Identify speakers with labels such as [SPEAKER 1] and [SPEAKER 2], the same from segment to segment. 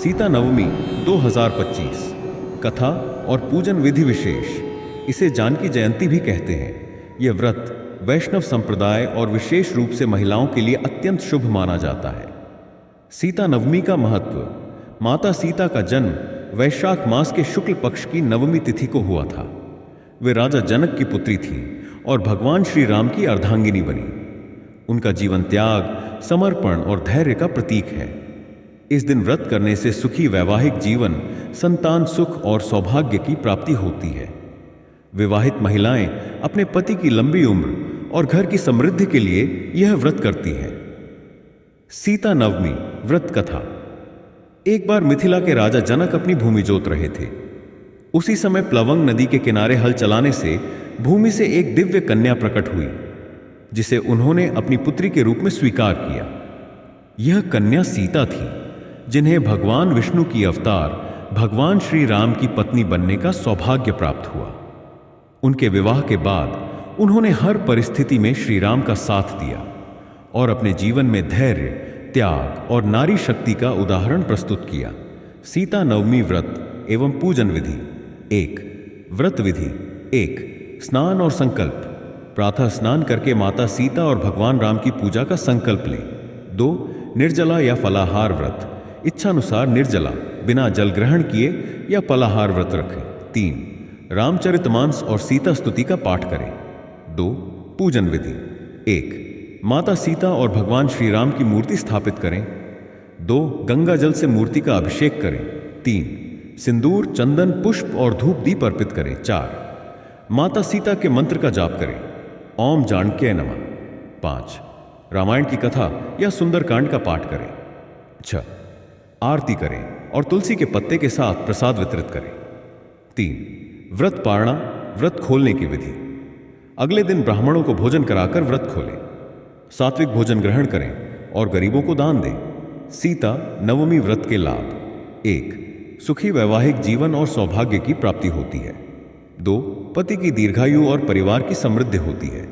[SPEAKER 1] सीता नवमी 2025 कथा और पूजन विधि विशेष। इसे जानकी जयंती भी कहते हैं। यह व्रत वैष्णव संप्रदाय और विशेष रूप से महिलाओं के लिए अत्यंत शुभ माना जाता है। सीता नवमी का महत्व। माता सीता का जन्म वैशाख मास के शुक्ल पक्ष की नवमी तिथि को हुआ था। वे राजा जनक की पुत्री थीं और भगवान श्री राम की अर्धांगिनी बनी। उनका जीवन त्याग, समर्पण और धैर्य का प्रतीक है। इस दिन व्रत करने से सुखी वैवाहिक जीवन, संतान सुख और सौभाग्य की प्राप्ति होती है। विवाहित महिलाएं अपने पति की लंबी उम्र और घर की समृद्धि के लिए यह व्रत करती हैं। सीता नवमी व्रत कथा। एक बार मिथिला के राजा जनक अपनी भूमि जोत रहे थे। उसी समय प्लवंग नदी के किनारे हल चलाने से भूमि से एक दिव्य कन्या प्रकट हुई, जिसे उन्होंने अपनी पुत्री के रूप में स्वीकार किया। यह कन्या सीता थी, जिन्हें भगवान विष्णु की अवतार भगवान श्री राम की पत्नी बनने का सौभाग्य प्राप्त हुआ। उनके विवाह के बाद उन्होंने हर परिस्थिति में श्री राम का साथ दिया और अपने जीवन में धैर्य, त्याग और नारी शक्ति का उदाहरण प्रस्तुत किया। सीता नवमी व्रत एवं पूजन विधि। 1. व्रत विधि। 1. स्नान और संकल्प। प्रातः स्नान करके माता सीता और भगवान राम की पूजा का संकल्प लें। 2. निर्जला या फलाहार व्रत। इच्छानुसार निर्जला, बिना जल ग्रहण किए या फलाहार व्रत रखें। 3. रामचरितमानस और सीता स्तुति का पाठ करें। 2. पूजन विधि। 1. माता सीता और भगवान श्री राम की मूर्ति स्थापित करें। 2. गंगा जल से मूर्ति का अभिषेक करें। 3. सिंदूर, चंदन, पुष्प और धूप दीप अर्पित करें। 4. माता सीता के मंत्र का जाप करें। ओम जानकी नमः। 5. रामायण की कथा या सुंदरकांड का पाठ करें। 6. आरती करें और तुलसी के पत्ते के साथ प्रसाद वितरित करें। 3. व्रत पारणा, व्रत खोलने की विधि। अगले दिन ब्राह्मणों को भोजन कराकर व्रत खोलें। सात्विक भोजन ग्रहण करें और गरीबों को दान दें। सीता नवमी व्रत के लाभ। 1. सुखी वैवाहिक जीवन और सौभाग्य की प्राप्ति होती है। 2. पति की दीर्घायु और परिवार की समृद्धि होती है।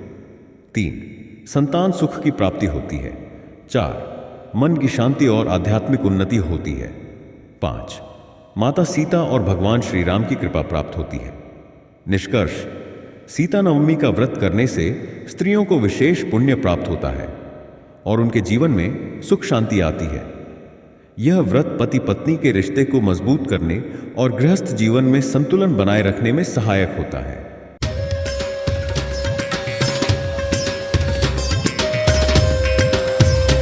[SPEAKER 1] 3. संतान सुख की प्राप्ति होती है। 4. मन की शांति और आध्यात्मिक उन्नति होती है। 5. माता सीता और भगवान श्री राम की कृपा प्राप्त होती है। निष्कर्ष। सीता नवमी का व्रत करने से स्त्रियों को विशेष पुण्य प्राप्त होता है और उनके जीवन में सुख शांति आती है। यह व्रत पति पत्नी के रिश्ते को मजबूत करने और गृहस्थ जीवन में संतुलन बनाए रखने में सहायक होता है।